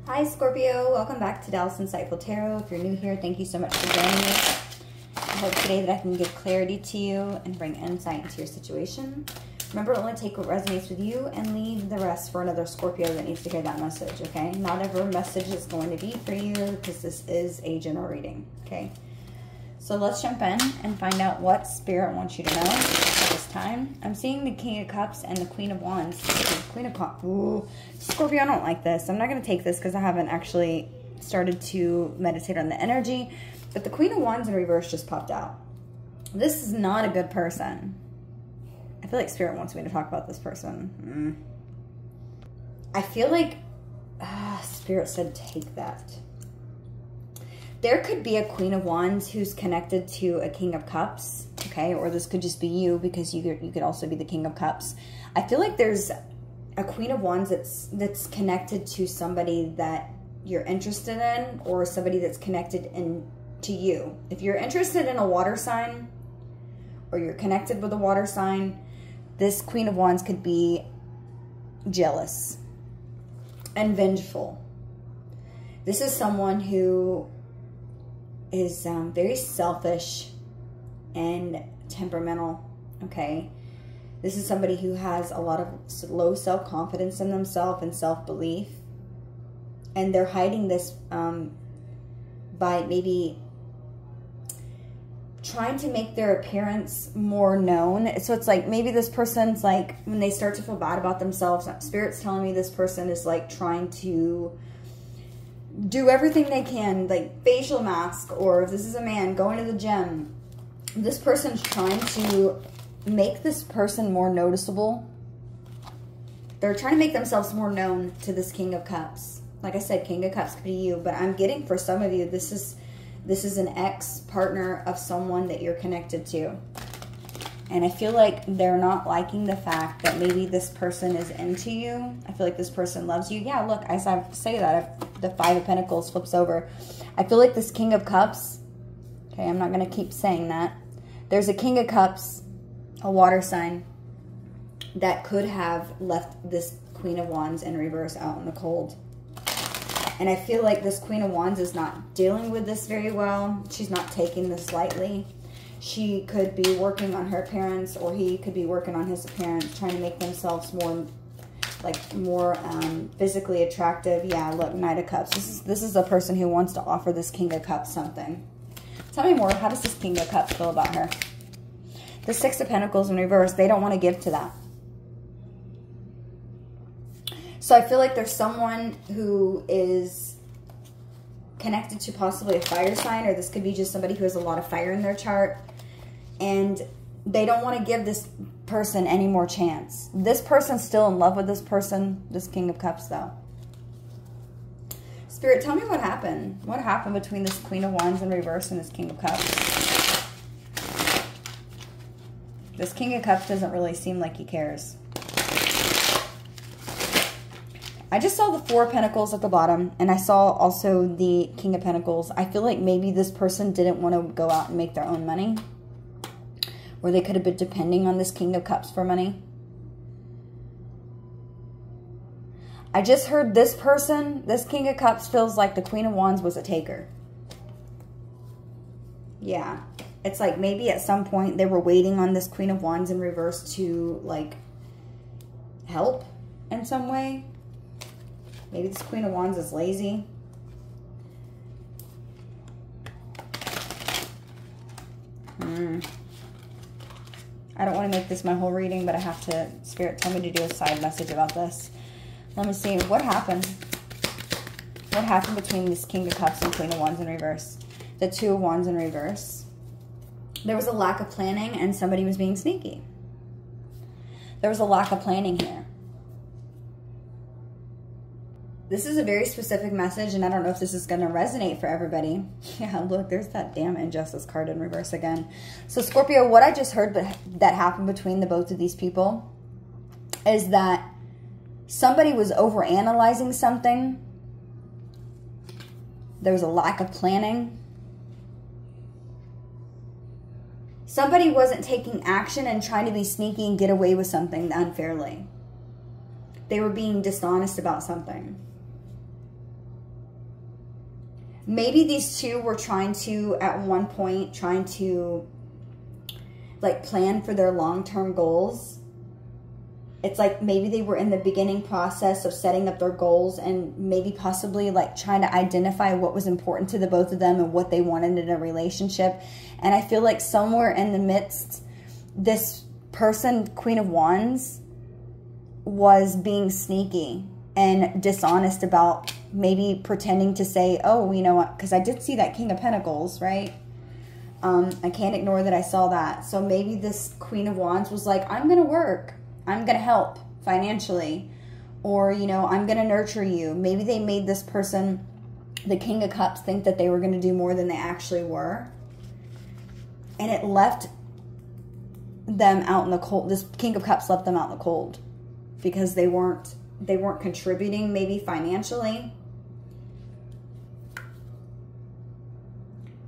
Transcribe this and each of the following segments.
Hi Scorpio, welcome back to Dallas Insightful Tarot. If you're new here, thank you so much for joining me. I hope today that I can give clarity to you and bring insight into your situation. Remember, only take what resonates with you and leave the rest for another Scorpio that needs to hear that message, okay? Not every message is going to be for you because this is a general reading, okay? So let's jump in and find out what Spirit wants you to know at this time. I'm seeing the King of Cups and the Queen of Wands. Queen of Cups. Ooh, Scorpio, I don't like this. I'm not going to take this because I haven't actually started to meditate on the energy. But the Queen of Wands in reverse just popped out. This is not a good person. I feel like Spirit wants me to talk about this person. I feel like Spirit said take that. There could be a Queen of Wands who's connected to a King of Cups, okay? Or this could just be you because you could also be the King of Cups. I feel like there's a Queen of Wands that's connected to somebody that you're interested in or somebody that's connected to you. If you're interested in a water sign or you're connected with a water sign, this Queen of Wands could be jealous and vengeful. This is someone who is very selfish and temperamental, okay? This is somebody who has a lot of low self-confidence in themselves and self-belief. And they're hiding this by maybe trying to make their appearance more known. So it's like maybe this person's like, when they start to feel bad about themselves, Spirit's telling me this person is like trying to do everything they can, like facial mask, or if this is a man, going to the gym. This person's trying to make this person more noticeable. They're trying to make themselves more known to this King of Cups. Like I said, King of Cups could be you, but I'm getting for some of you, this is an ex-partner of someone that you're connected to. And I feel like they're not liking the fact that maybe this person is into you. I feel like this person loves you. Yeah, look, as I say that, the Five of Pentacles flips over. I feel like this King of Cups, okay, I'm not going to keep saying that. There's a King of Cups, a water sign, that could have left this Queen of Wands in reverse out in the cold. And I feel like this Queen of Wands is not dealing with this very well. She's not taking this lightly. She could be working on her appearance, or he could be working on his appearance, trying to make themselves more, physically attractive. Yeah, look, Knight of Cups. This is a person who wants to offer this King of Cups something. Tell me more. How does this King of Cups feel about her? The Six of Pentacles in reverse. They don't want to give to that. So I feel like there's someone who is connected to possibly a fire sign, or this could be just somebody who has a lot of fire in their chart, and they don't want to give this person any more chance. This person's still in love with this person, this King of Cups, though. Spirit, tell me what happened. What happened between this Queen of Wands in reverse and this King of Cups? This King of Cups doesn't really seem like he cares. I just saw the Four of Pentacles at the bottom, and I saw also the King of Pentacles. I feel like maybe this person didn't want to go out and make their own money, or they could have been depending on this King of Cups for money. I just heard this person, this King of Cups, feels like the Queen of Wands was a taker. Yeah. It's like maybe at some point they were waiting on this Queen of Wands in reverse to, like, help in some way. Maybe this Queen of Wands is lazy. I don't want to make this my whole reading, but I have to, Spirit, tell me to do a side message about this. Let me see. What happened? What happened between this King of Cups and Queen of Wands in reverse? The Two of Wands in reverse. There was a lack of planning, and somebody was being sneaky. There was a lack of planning here. This is a very specific message, and I don't know if this is going to resonate for everybody. Yeah, look, there's that damn Injustice card in reverse again. So, Scorpio, what I just heard that happened between the both of these people is that somebody was overanalyzing something. There was a lack of planning. Somebody wasn't taking action and trying to be sneaky and get away with something unfairly. They were being dishonest about something. Maybe these two were trying to, at one point, trying to like plan for their long-term goals. It's like maybe they were in the beginning process of setting up their goals and maybe possibly like trying to identify what was important to the both of them and what they wanted in a relationship. And I feel like somewhere in the midst, this person, Queen of Wands, was being sneaky and dishonest about maybe pretending to say, oh, you know what, because I did see that King of Pentacles, right? I can't ignore that I saw that. So maybe this Queen of Wands was like, I'm going to work. I'm going to help financially. Or, you know, I'm going to nurture you. Maybe they made this person, the King of Cups, think that they were going to do more than they actually were. And it left them out in the cold. This King of Cups left them out in the cold because they weren't contributing maybe financially.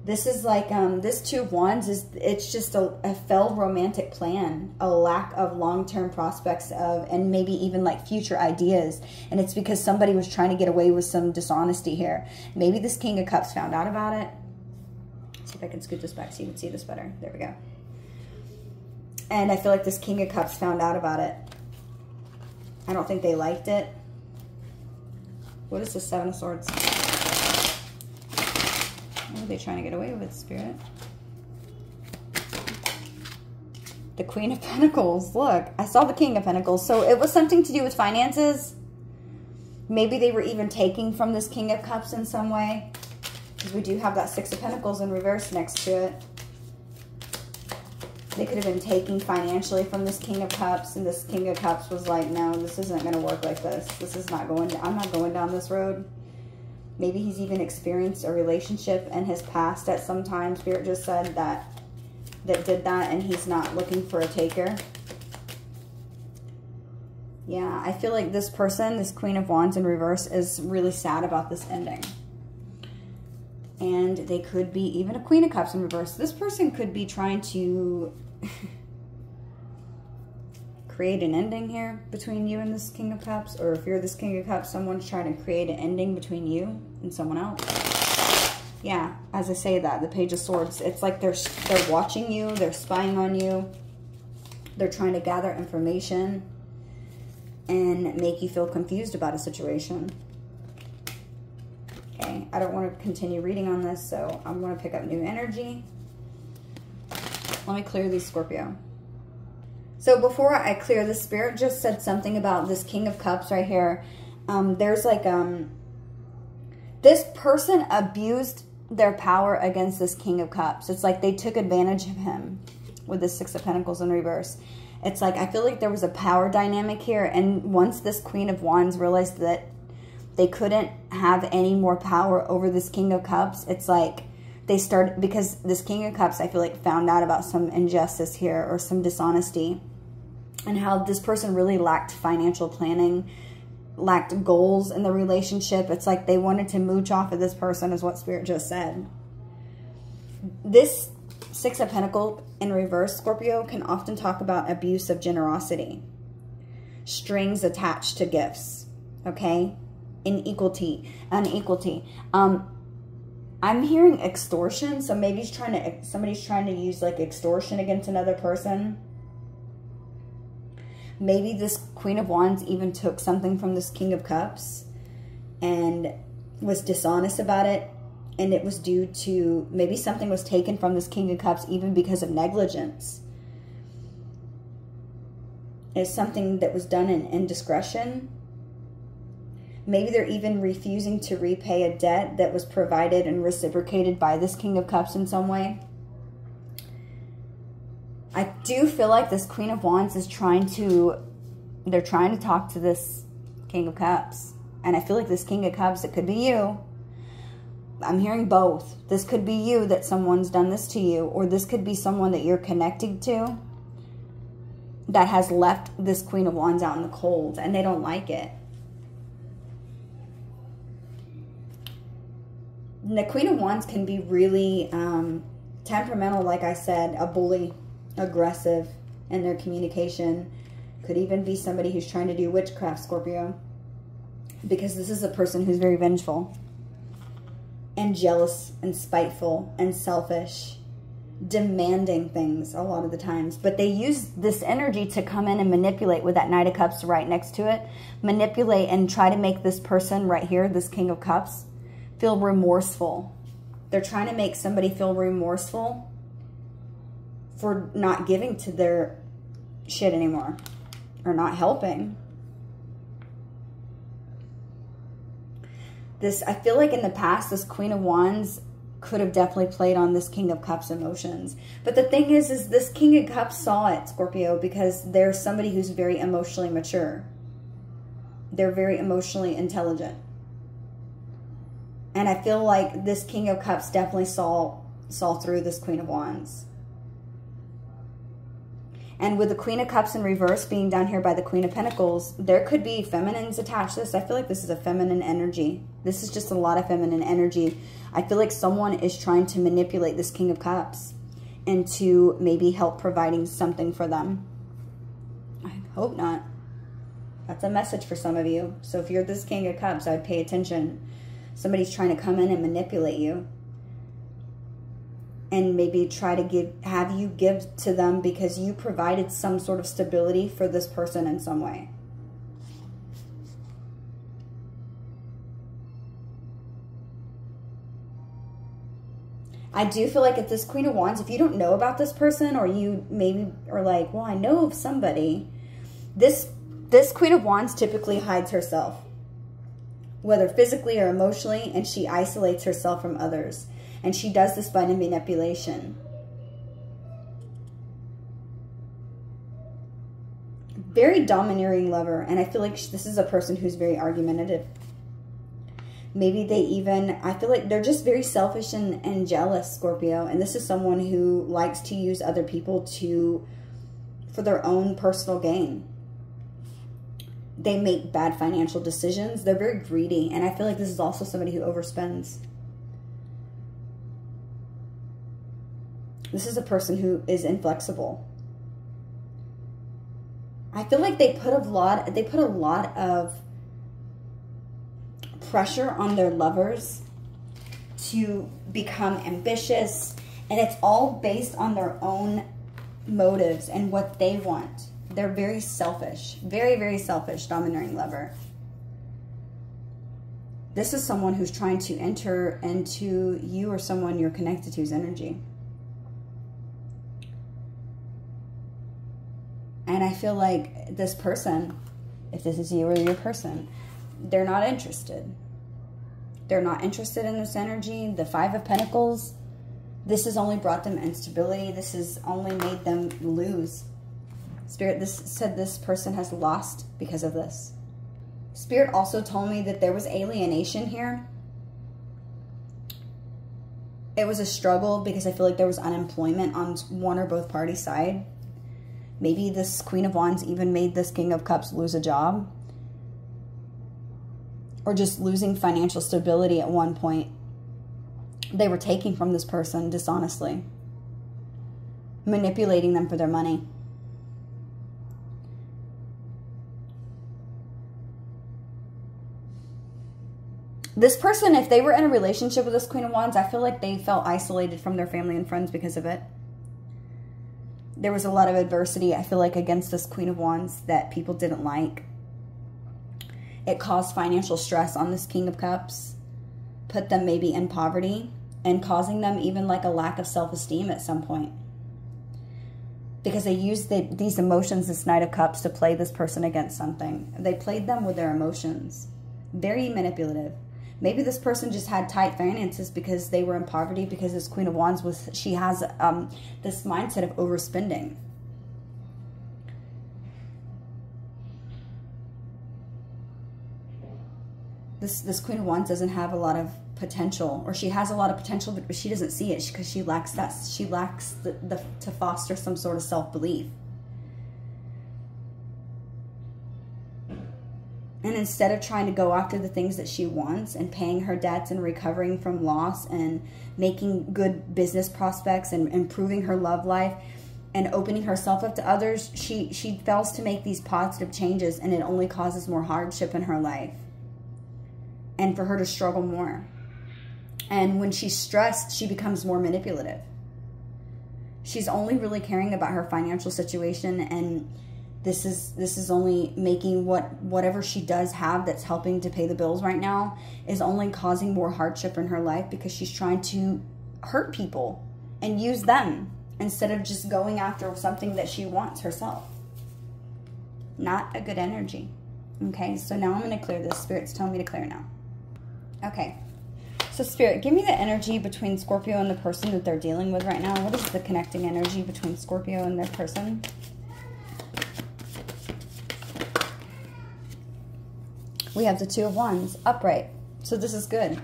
This is like, this Two of Wands it's just a failed romantic plan, a lack of long-term prospects of, and maybe even like future ideas. And it's because somebody was trying to get away with some dishonesty here. Maybe this King of Cups found out about it. Let's see if I can scoot this back so you can see this better. There we go. And I feel like this King of Cups found out about it. I don't think they liked it. What is the Seven of Swords? What are they trying to get away with, Spirit? The Queen of Pentacles. Look, I saw the King of Pentacles. So it was something to do with finances. Maybe they were even taking from this King of Cups in some way. Because we do have that Six of Pentacles in reverse next to it. They could have been taking financially from this King of Cups. And this King of Cups was like, no, this isn't going to work like this. This is not going, I'm not going down this road. Maybe he's even experienced a relationship in his past at some time. Spirit just said that did that, and he's not looking for a taker. Yeah, I feel like this person, this Queen of Wands in reverse, is really sad about this ending. And they could be even a Queen of Cups in reverse. This person could be trying to create an ending here between you and this King of Cups. Or if you're this King of Cups, someone's trying to create an ending between you and someone else. Yeah, as I say that, the Page of Swords, it's like they're watching you, they're spying on you, they're trying to gather information and make you feel confused about a situation. Okay, I don't want to continue reading on this, so I'm going to pick up new energy. Let me clear these, Scorpio. So before I clear, the Spirit just said something about this King of Cups right here. There's like, this person abused their power against this King of Cups. It's like they took advantage of him with the Six of Pentacles in reverse. It's like, I feel like there was a power dynamic here. And once this Queen of Wands realized that they couldn't have any more power over this King of Cups, it's like they started, because this King of Cups, I feel like, found out about some injustice here or some dishonesty. And how this person really lacked financial planning, lacked goals in the relationship. It's like they wanted to mooch off of this person, is what Spirit just said. This Six of Pentacles in reverse, Scorpio, can often talk about abuse of generosity. Strings attached to gifts, okay? Inequality. I'm hearing extortion, so maybe somebody's trying to use like extortion against another person. Maybe this Queen of Wands even took something from this King of Cups and was dishonest about it. And it was due to, maybe something was taken from this King of Cups even because of negligence. It's something that was done in indiscretion. Maybe they're even refusing to repay a debt that was provided and reciprocated by this King of Cups in some way. I do feel like this Queen of Wands is they're trying to talk to this King of Cups. And I feel like this King of Cups, it could be you. I'm hearing both. This could be you, that someone's done this to you. Or this could be someone that you're connected to that has left this Queen of Wands out in the cold. And they don't like it. And the Queen of Wands can be really temperamental, like I said, a bully. Aggressive in their communication. Could even be somebody who's trying to do witchcraft, Scorpio. Because this is a person who's very vengeful. and jealous and spiteful and selfish, demanding things a lot of the times. But they use this energy to come in and manipulate with that Knight of Cups right next to it. Manipulate and try to make this person right here, this King of Cups, feel remorseful. They're trying to make somebody feel remorseful for not giving to their shit anymore or not helping. I feel like in the past, this Queen of Wands could have definitely played on this King of Cups emotions. But the thing is this King of Cups saw it, Scorpio, because they're somebody who's very emotionally mature. They're very emotionally intelligent. And I feel like this King of Cups definitely saw through this Queen of Wands. And with the Queen of Cups in reverse being down here by the Queen of Pentacles, there could be feminines attached to this. I feel like this is a feminine energy. This is just a lot of feminine energy. I feel like someone is trying to manipulate this King of Cups and to maybe help providing something for them. I hope not. That's a message for some of you. So if you're this King of Cups, I would pay attention. Somebody's trying to come in and manipulate you. And maybe try to have you give to them because you provided some sort of stability for this person in some way. I do feel like if this Queen of Wands, if you don't know about this person, or you maybe are like, well, I know of somebody, this Queen of Wands typically hides herself, whether physically or emotionally, and she isolates herself from others. And she does this by manipulation. Very domineering lover. And I feel like this is a person who's very argumentative. Maybe they even, I feel like they're just very selfish and jealous, Scorpio. And this is someone who likes to use other people for their own personal gain. They make bad financial decisions. They're very greedy. And I feel like this is also somebody who overspends. This is a person who is inflexible. I feel like they put a lot of pressure on their lovers to become ambitious, and it's all based on their own motives and what they want. They're very selfish, very, very selfish, domineering lover. This is someone who's trying to enter into you or someone you're connected to's energy. And I feel like this person, if this is you or your person, they're not interested. They're not interested in this energy. The Five of Pentacles, this has only brought them instability. This has only made them lose. Spirit, this said this person has lost because of this. Spirit also told me that there was alienation here. It was a struggle because I feel like there was unemployment on one or both parties' side. Maybe this Queen of Wands even made this King of Cups lose a job. Or just losing financial stability at one point. They were taking from this person dishonestly. Manipulating them for their money. This person, if they were in a relationship with this Queen of Wands, I feel like they felt isolated from their family and friends because of it. There was a lot of adversity, I feel like, against this Queen of Wands that people didn't like. It caused financial stress on this King of Cups. Put them maybe in poverty. And causing them even like a lack of self-esteem at some point. Because they used these emotions, this Knight of Cups, to play this person against something. They played them with their emotions. Very manipulative. Maybe this person just had tight finances because they were in poverty, because this Queen of Wands she has this mindset of overspending. This Queen of Wands doesn't have a lot of potential, or she has a lot of potential, but she doesn't see it because she lacks that. She lacks to foster some sort of self-belief. And instead of trying to go after the things that she wants and paying her debts and recovering from loss and making good business prospects and improving her love life and opening herself up to others, she fails to make these positive changes, and it only causes more hardship in her life and for her to struggle more. And when she's stressed, she becomes more manipulative. She's only really caring about her financial situation, and this is only making whatever she does have that's helping to pay the bills right now is only causing more hardship in her life, because she's trying to hurt people and use them instead of just going after something that she wants herself. Not a good energy. Okay, so now I'm going to clear this. Spirit's telling me to clear now. Okay. So Spirit, give me the energy between Scorpio and the person that they're dealing with right now. What is the connecting energy between Scorpio and their person? We have the Two of Wands, upright. So this is good.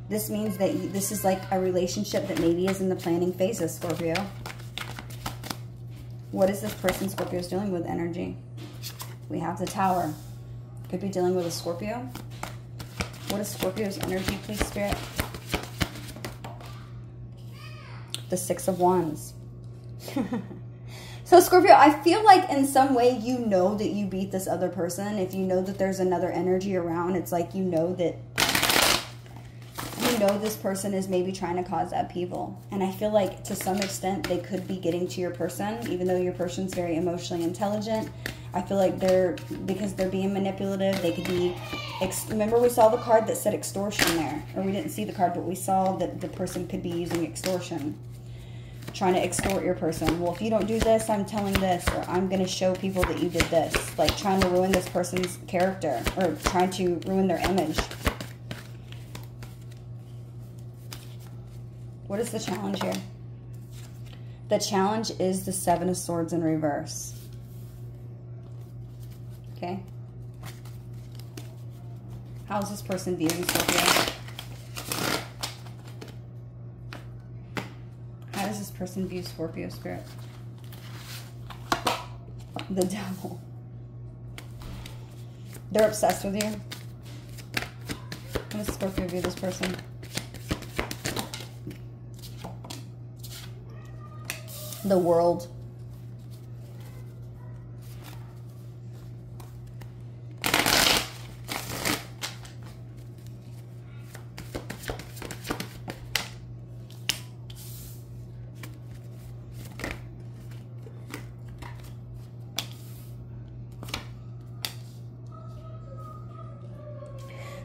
This means that this is like a relationship that maybe is in the planning phases, Scorpio. What is this person Scorpio is dealing with energy? We have the Tower. Could be dealing with a Scorpio. What is Scorpio's energy, please, Spirit? The Six of Wands. So, Scorpio, I feel like in some way you know that you beat this other person. If you know that there's another energy around, it's like you know that this person is maybe trying to cause upheaval. And I feel like to some extent they could be getting to your person, even though your person's very emotionally intelligent. I feel like because they're being manipulative, they could be, remember we saw the card that said extortion there, or we didn't see the card, but we saw that the person could be using extortion, trying to extort your person. Well, if you don't do this, I'm telling this, or I'm going to show people that you did this, like trying to ruin this person's character, or trying to ruin their image. What is the challenge here? The challenge is the Seven of Swords in reverse. Okay. How is this person viewing Scorpio? How does this person view Scorpio, Spirit? The Devil. They're obsessed with you. How does Scorpio view this person? The World.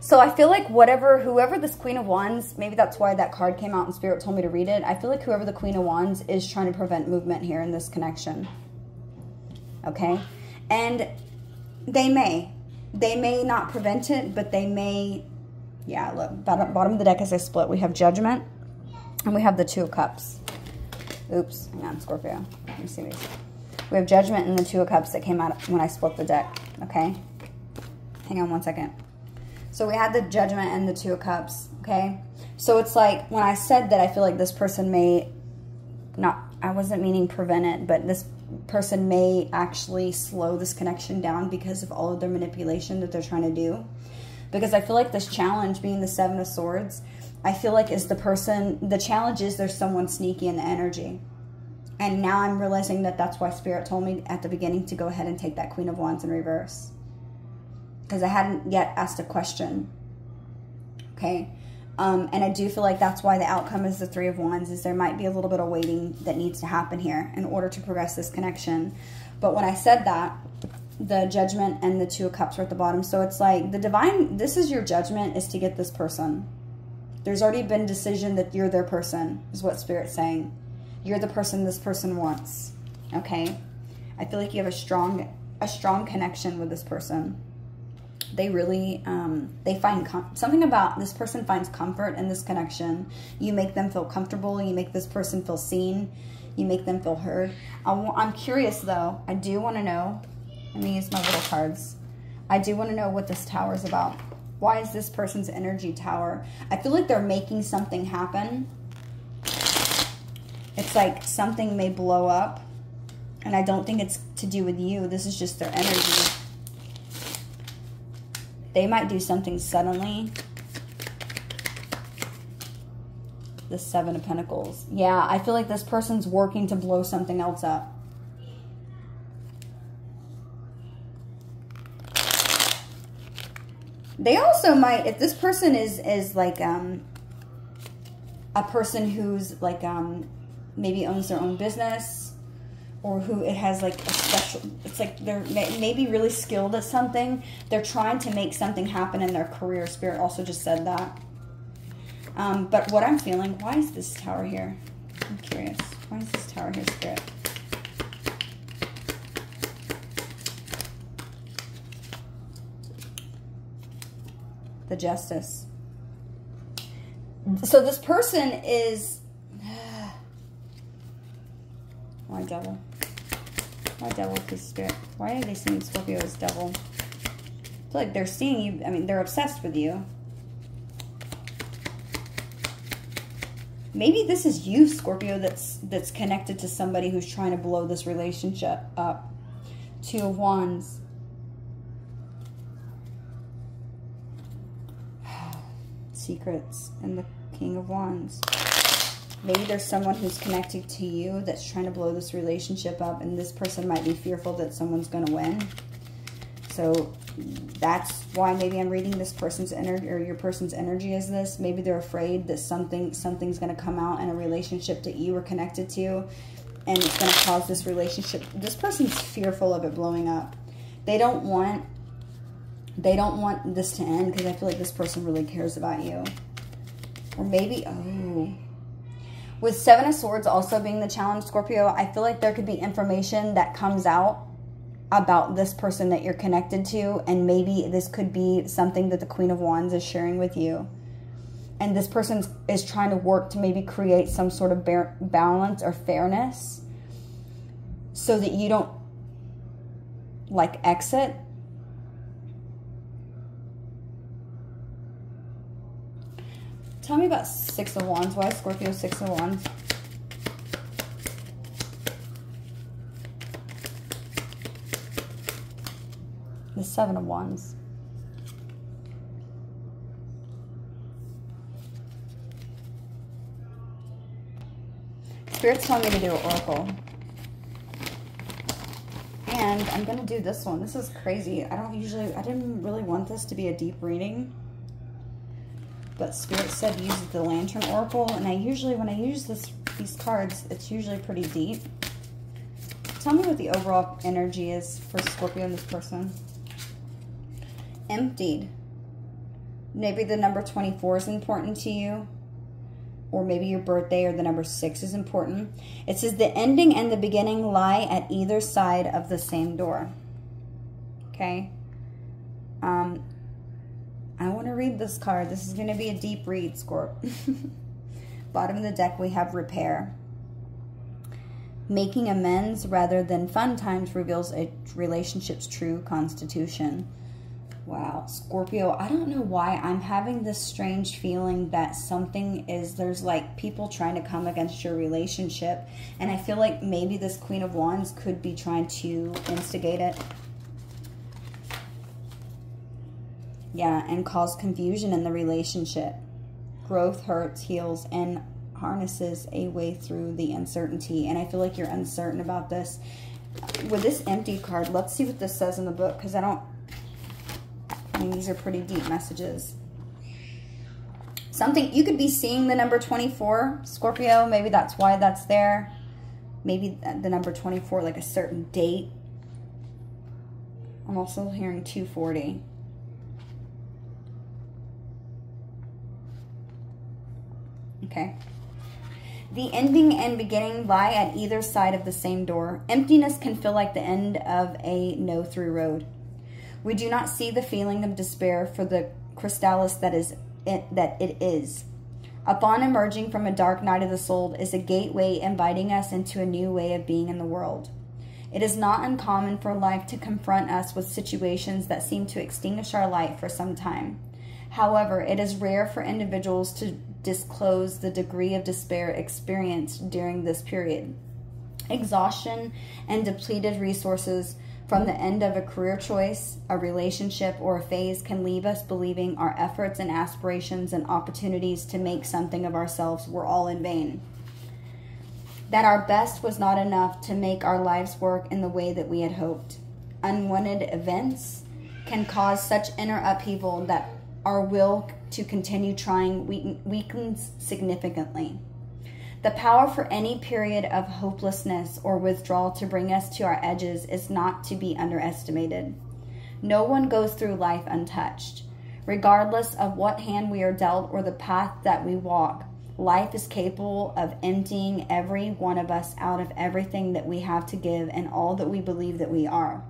So I feel like whoever this Queen of Wands, maybe that's why that card came out and Spirit told me to read it. I feel like whoever the Queen of Wands is trying to prevent movement here in this connection. Okay? And they may not prevent it, but they may, yeah, look, bottom of the deck as I split, we have Judgment and we have the Two of Cups. Oops, hang on, Scorpio. Let me see these. We have Judgment and the Two of Cups that came out when I split the deck, okay? Hang on one second. So we had the Judgment and the Two of Cups, okay? So it's like, when I said that I feel like this person may not, I wasn't meaning prevent it, but this person may actually slow this connection down because of all of their manipulation that they're trying to do. Because I feel like this challenge, being the Seven of Swords, I feel like is the person, the challenge is there's someone sneaky in the energy. And now I'm realizing that that's why Spirit told me at the beginning to go ahead and take that Queen of Wands in reverse. Because I hadn't yet asked a question. Okay. And I do feel like that's why the outcome is the Three of Wands, is there might be a little bit of waiting that needs to happen here in order to progress this connection. But when I said that, the Judgment and the Two of Cups are at the bottom. So it's like the divine, this is your judgment, is to get this person. There's already been decision that you're their person, is what Spirit's saying. You're the person this person wants. Okay. I feel like you have a strong connection with this person. They really, they find something about this person finds comfort in this connection. You make them feel comfortable. You make this person feel seen. You make them feel heard. I'm curious, though. I do want to know. Let me use my little cards. I do want to know what this tower is about. Why is this person's energy tower? I feel like they're making something happen. It's like something may blow up. And I don't think it's to do with you. This is just their energy. They might do something suddenly. The Seven of Pentacles. Yeah, I feel like this person's working to blow something else up. They also might, if this person is like, a person who's like maybe owns their own business, or who it has like a special, it's like they're maybe really skilled at something. They're trying to make something happen in their career. Spirit also just said that. But what I'm feeling, why is this tower here? I'm curious. Why is this tower here, Spirit? The Justice. So this person is... Why Devil? Why Devil, please, Spirit? Why are they seeing Scorpio as Devil? I feel like they're seeing you... I mean, they're obsessed with you. Maybe this is you, Scorpio, that's connected to somebody who's trying to blow this relationship up. Two of Wands. Secrets and the King of Wands. Maybe there's someone who's connected to you that's trying to blow this relationship up, and this person might be fearful that someone's going to win. So that's why maybe I'm reading this person's energy, or your person's energy is this. Maybe they're afraid that something's going to come out in a relationship that you were connected to, and it's going to cause this relationship. This person's fearful of it blowing up. They don't want this to end, because I feel like this person really cares about you. Or maybe, oh, with Seven of Swords also being the challenge, Scorpio, I feel like there could be information that comes out about this person that you're connected to, and maybe this could be something that the Queen of Wands is sharing with you. And this person is trying to work to maybe create some sort of balance or fairness so that you don't, like, exit. Tell me about Six of Wands. Why is Scorpio Six of Wands? The Seven of Wands. Spirit's telling me to do an oracle. And I'm going to do this one. This is crazy. I didn't really want this to be a deep reading. But Spirit said use the Lantern Oracle, and when I use these cards, it's usually pretty deep. Tell me what the overall energy is for Scorpio and this person. Emptied. Maybe the number 24 is important to you, or maybe your birthday or the number 6 is important. It says the ending and the beginning lie at either side of the same door. Okay. I want to read this card. This is going to be a deep read, Scorp. Bottom of the deck, we have repair. Making amends rather than fun times reveals a relationship's true constitution. Wow, Scorpio, I don't know why I'm having this strange feeling that there's like people trying to come against your relationship. And I feel like maybe this Queen of Wands could be trying to instigate it. Yeah, and cause confusion in the relationship. Growth hurts, heals, and harnesses a way through the uncertainty. And I feel like you're uncertain about this. With this empty card, let's see what this says in the book, because I mean, these are pretty deep messages. You could be seeing the number 24, Scorpio. Maybe that's why that's there. Maybe the number 24, like a certain date. I'm also hearing 240. Okay. The ending and beginning lie at either side of the same door. Emptiness can feel like the end of a no-through road. We do not see the feeling of despair for the chrysalis that it is. Upon emerging from a dark night of the soul is a gateway inviting us into a new way of being in the world. It is not uncommon for life to confront us with situations that seem to extinguish our light for some time. However, it is rare for individuals to disclose the degree of despair experienced during this period. Exhaustion and depleted resources from the end of a career choice, a relationship, or a phase can leave us believing our efforts and aspirations and opportunities to make something of ourselves were all in vain. That our best was not enough to make our lives work in the way that we had hoped. Unwanted events can cause such inner upheaval that our will to continue trying weakens significantly. The power for any period of hopelessness or withdrawal to bring us to our edges is not to be underestimated. No one goes through life untouched. Regardless of what hand we are dealt or the path that we walk, life is capable of emptying every one of us out of everything that we have to give and all that we believe that we are.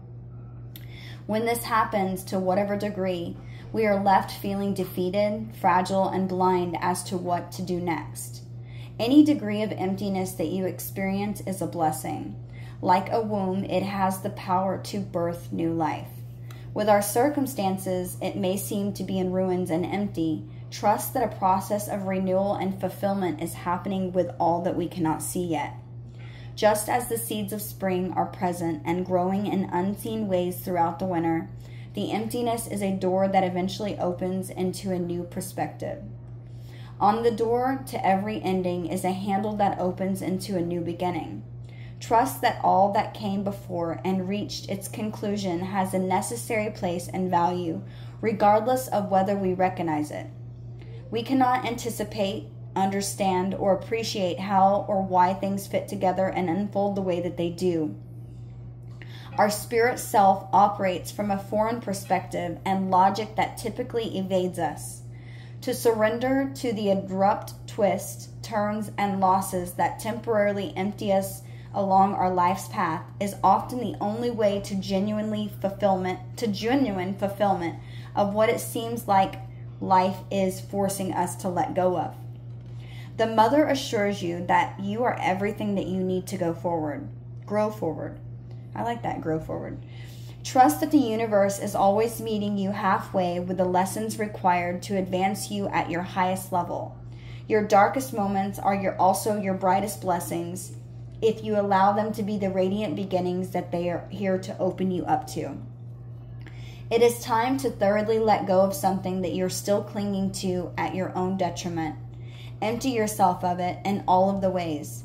When this happens, to whatever degree, we are left feeling defeated, fragile, and blind as to what to do next. Any degree of emptiness that you experience is a blessing. Like a womb, it has the power to birth new life. With our circumstances, it may seem to be in ruins and empty. Trust that a process of renewal and fulfillment is happening with all that we cannot see yet. Just as the seeds of spring are present and growing in unseen ways throughout the winter, the emptiness is a door that eventually opens into a new perspective. On the door to every ending is a handle that opens into a new beginning. Trust that all that came before and reached its conclusion has a necessary place and value, regardless of whether we recognize it. We cannot anticipate, understand, or appreciate how or why things fit together and unfold the way that they do. Our spirit self operates from a foreign perspective and logic that typically evades us. To surrender to the abrupt twists, turns, and losses that temporarily empty us along our life's path is often the only way to genuine fulfillment of what it seems like life is forcing us to let go of. The mother assures you that you are everything that you need to go forward. Grow forward. I like that, grow forward. Trust that the universe is always meeting you halfway with the lessons required to advance you at your highest level. Your darkest moments are also your brightest blessings if you allow them to be the radiant beginnings that they are here to open you up to. It is time to thoroughly let go of something that you're still clinging to at your own detriment. Empty yourself of it in all of the ways.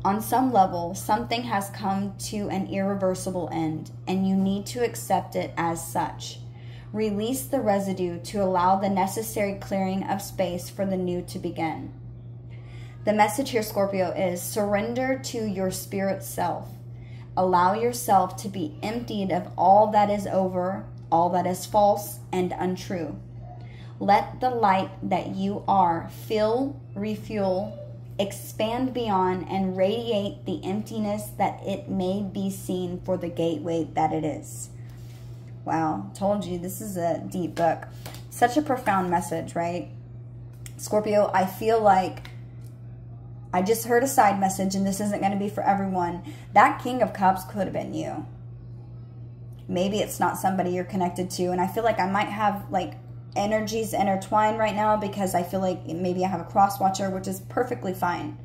On some level, something has come to an irreversible end, and you need to accept it as such. Release the residue to allow the necessary clearing of space for the new to begin. The message here, Scorpio, is surrender to your spirit self. Allow yourself to be emptied of all that is over, all that is false and untrue. Let the light that you are fill, refuel, expand beyond, and radiate the emptiness that it may be seen for the gateway that it is. Wow, told you, this is a deep book. Such a profound message, right? Scorpio, I feel like I just heard a side message, and this isn't going to be for everyone. That King of Cups could have been you. Maybe it's not somebody you're connected to, and I feel like I might have like energies intertwined right now because I feel like maybe I have a cross watcher, which is perfectly fine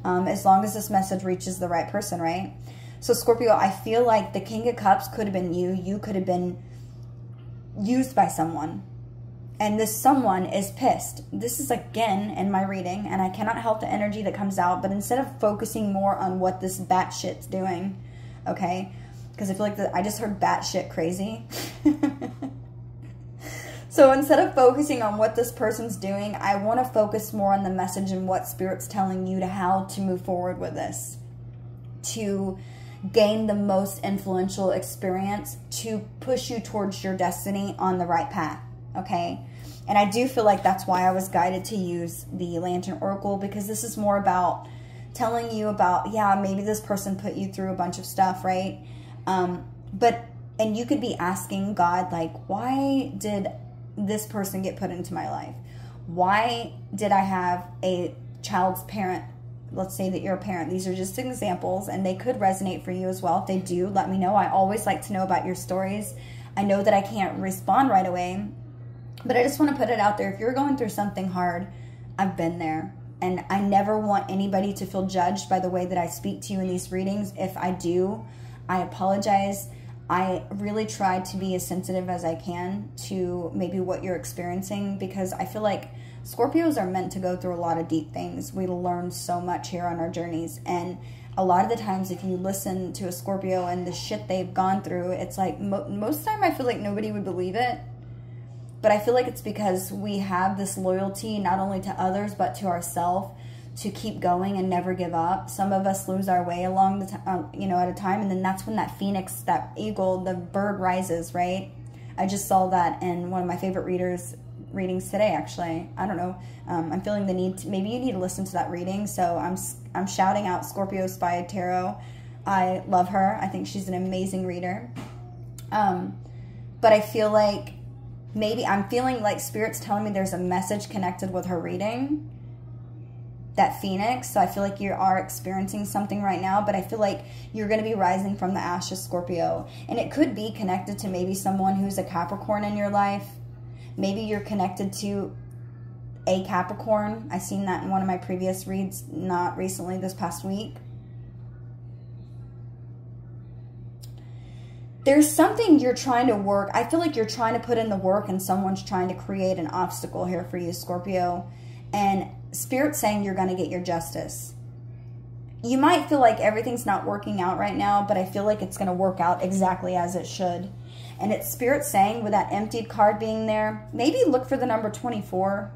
as long as this message reaches the right person, right? So Scorpio, I feel like the King of Cups could have been you. You could have been used by someone, and this someone is pissed. This is again in my reading, and I cannot help the energy that comes out, but instead of focusing more on what this batshit's doing, okay, because I feel like I just heard batshit crazy. So instead of focusing on what this person's doing, I want to focus more on the message and what Spirit's telling you to how to move forward with this, to gain the most influential experience, to push you towards your destiny on the right path, okay? And I do feel like that's why I was guided to use the Lantern Oracle, because this is more about telling you about, yeah, maybe this person put you through a bunch of stuff, right? And you could be asking God, like, why did this person get put into my life? Why did I have a child's parent? Let's say that you're a parent. These are just examples, and they could resonate for you as well. If they do, let me know. I always like to know about your stories. I know that I can't respond right away, but I just want to put it out there. If you're going through something hard, I've been there. And I never want anybody to feel judged by the way that I speak to you in these readings. If I do, I apologize. I really try to be as sensitive as I can to maybe what you're experiencing, because I feel like Scorpios are meant to go through a lot of deep things. We learn so much here on our journeys, and a lot of the times if you listen to a Scorpio and the shit they've gone through, it's like most of the time I feel like nobody would believe it. But I feel like it's because we have this loyalty, not only to others, but to ourselves, to keep going and never give up. Some of us lose our way along the you know, at a time, and then that's when that phoenix, that eagle, the bird rises, right? I just saw that in one of my favorite readings today, actually. I don't know. I'm feeling the need to, maybe you need to listen to that reading. So I'm shouting out Scorpio Spy Tarot. I love her. I think she's an amazing reader. But I feel like maybe I'm feeling like Spirit's telling me there's a message connected with her reading, that phoenix. So I feel like you are experiencing something right now, but I feel like you're going to be rising from the ashes, Scorpio. And it could be connected to maybe someone who's a Capricorn in your life. Maybe you're connected to a Capricorn. I seen that in one of my previous reads, not recently, this past week. There's something you're trying to work. I feel like you're trying to put in the work and someone's trying to create an obstacle here for you, Scorpio. And Spirit's saying you're going to get your justice. You might feel like everything's not working out right now, but I feel like it's going to work out exactly as it should. And it's Spirit saying, with that emptied card being there, maybe look for the number 24.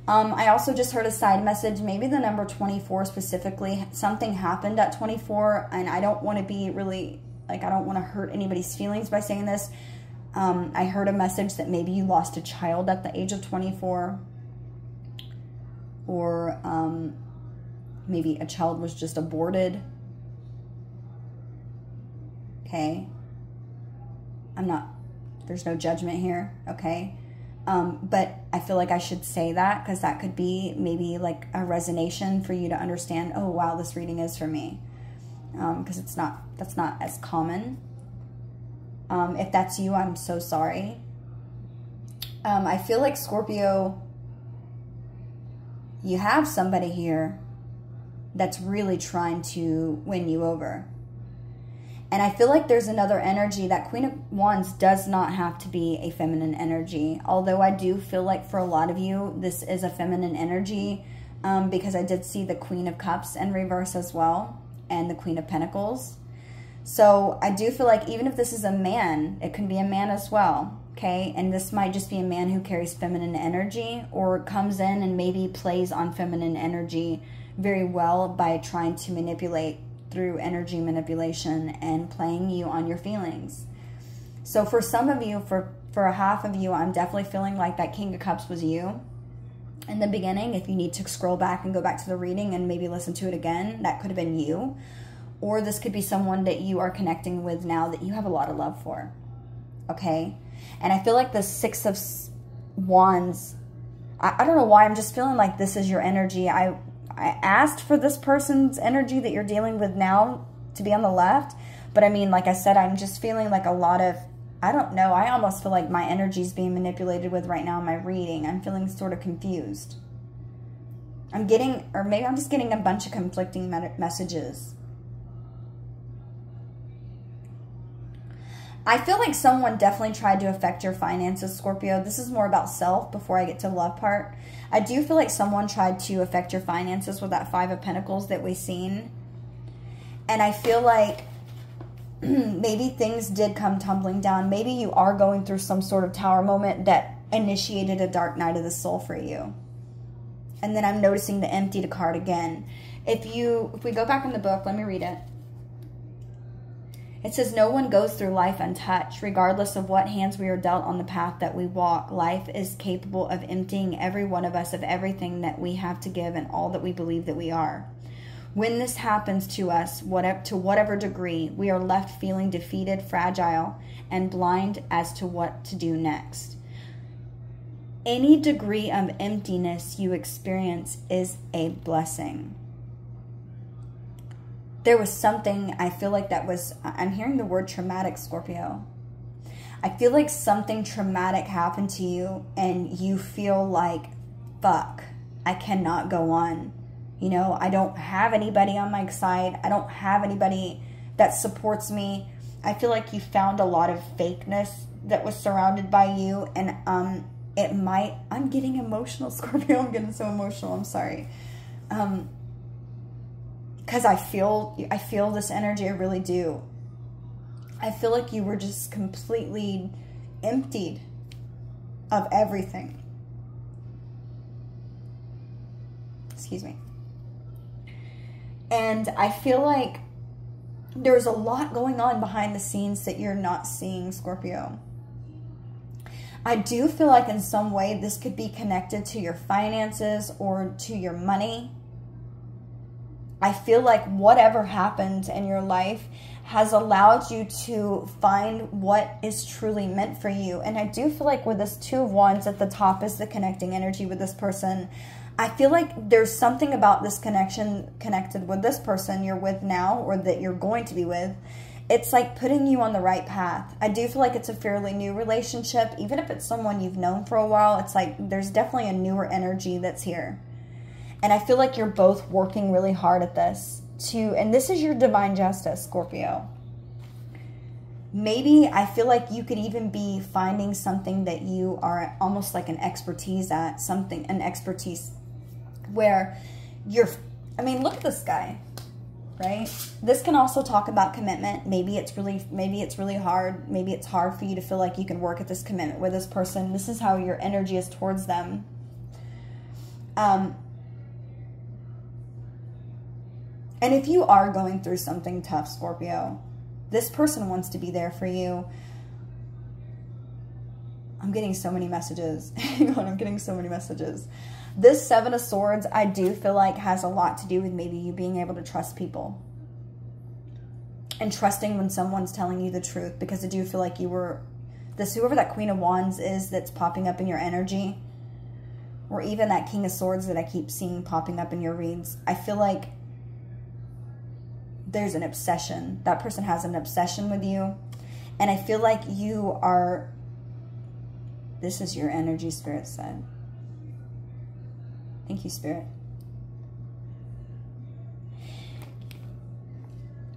I also just heard a side message, maybe the number 24 specifically. Something happened at 24, and I don't want to be really, like, I don't want to hurt anybody's feelings by saying this. I heard a message that maybe you lost a child at the age of 24. Or maybe a child was just aborted. Okay. There's no judgment here, okay? But I feel like I should say that because that could be maybe like a resonation for you to understand, oh, wow, this reading is for me. Because that's not as common. If that's you, I'm so sorry. I feel like, Scorpio, you have somebody here that's really trying to win you over. And I feel like there's another energy. That Queen of Wands does not have to be a feminine energy. Although I do feel like for a lot of you, this is a feminine energy. Because I did see the Queen of Cups in reverse as well. And the Queen of Pentacles. So I do feel like even if this is a man, it can be a man as well. Okay, and this might just be a man who carries feminine energy or comes in and maybe plays on feminine energy very well by trying to manipulate through energy manipulation and playing you on your feelings. So for some of you, for a half of you, I'm definitely feeling like that King of Cups was you in the beginning. If you need to scroll back and go back to the reading and maybe listen to it again, that could have been you. Or this could be someone that you are connecting with now that you have a lot of love for. Okay? And I feel like the Six of Wands, I don't know why, I'm just feeling like this is your energy. I asked for this person's energy that you're dealing with now to be on the left. But I mean, like I said, I'm just feeling like a lot of, I don't know, I almost feel like my energy is being manipulated with right now in my reading. I'm feeling sort of confused. I'm getting, or maybe I'm just getting a bunch of conflicting messages. I feel like someone definitely tried to affect your finances, Scorpio. This is more about self before I get to the love part. I do feel like someone tried to affect your finances with that Five of Pentacles that we've seen. And I feel like maybe things did come tumbling down. Maybe you are going through some sort of tower moment that initiated a dark night of the soul for you. And then I'm noticing the emptied card again. If we go back in the book, let me read it. It says, no one goes through life untouched. Regardless of what hands we are dealt on the path that we walk, life is capable of emptying every one of us of everything that we have to give and all that we believe that we are. When this happens to us, to whatever degree, we are left feeling defeated, fragile, and blind as to what to do next. Any degree of emptiness you experience is a blessing. There was something, I feel like that was, I'm hearing the word traumatic, Scorpio. I feel like something traumatic happened to you and you feel like, fuck, I cannot go on. You know, I don't have anybody on my side. I don't have anybody that supports me. I feel like you found a lot of fakeness that was surrounded by you. And I'm getting emotional, Scorpio. I'm getting so emotional. I'm sorry. Because I feel this energy, I really do. I feel like you were just completely emptied. of everything. Excuse me. And I feel like there's a lot going on behind the scenes that you're not seeing, Scorpio. I do feel like in some way this could be connected to your finances or to your money. I feel like whatever happened in your life has allowed you to find what is truly meant for you. And I do feel like with this Two of Wands at the top is the connecting energy with this person. I feel like there's something about this connection connected with this person you're with now or that you're going to be with. It's like putting you on the right path. I do feel like it's a fairly new relationship. Even if it's someone you've known for a while, it's like there's definitely a newer energy that's here. And I feel like you're both working really hard at this and this is your divine justice, Scorpio. Maybe I feel like you could even be finding something that you are almost like an expertise at, an expertise where I mean, look at this guy, right? This can also talk about commitment. Maybe it's really hard. Maybe it's hard for you to feel like you can work at this commitment with this person. This is how your energy is towards them. And if you are going through something tough, Scorpio, this person wants to be there for you. I'm getting so many messages. Hang on, I'm getting so many messages. This Seven of Swords, I do feel like has a lot to do with maybe you being able to trust people. And trusting when someone's telling you the truth. Because I do feel like whoever that Queen of Wands is that's popping up in your energy. Or even that King of Swords that I keep seeing popping up in your reads. I feel like there's an obsession. That person has an obsession with you. And I feel like you are... This is your energy, Spirit said. Thank you, Spirit.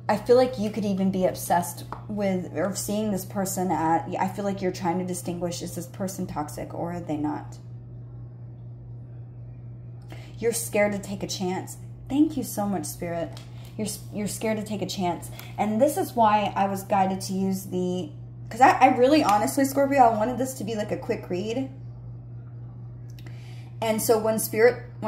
I feel like you could even be obsessed with or seeing this person I feel like you're trying to distinguish, is this person toxic or are they not? You're scared to take a chance. Thank you so much, Spirit. You're scared to take a chance. And this is why I was guided to use because I really, honestly, Scorpio, I wanted this to be like a quick read. And so when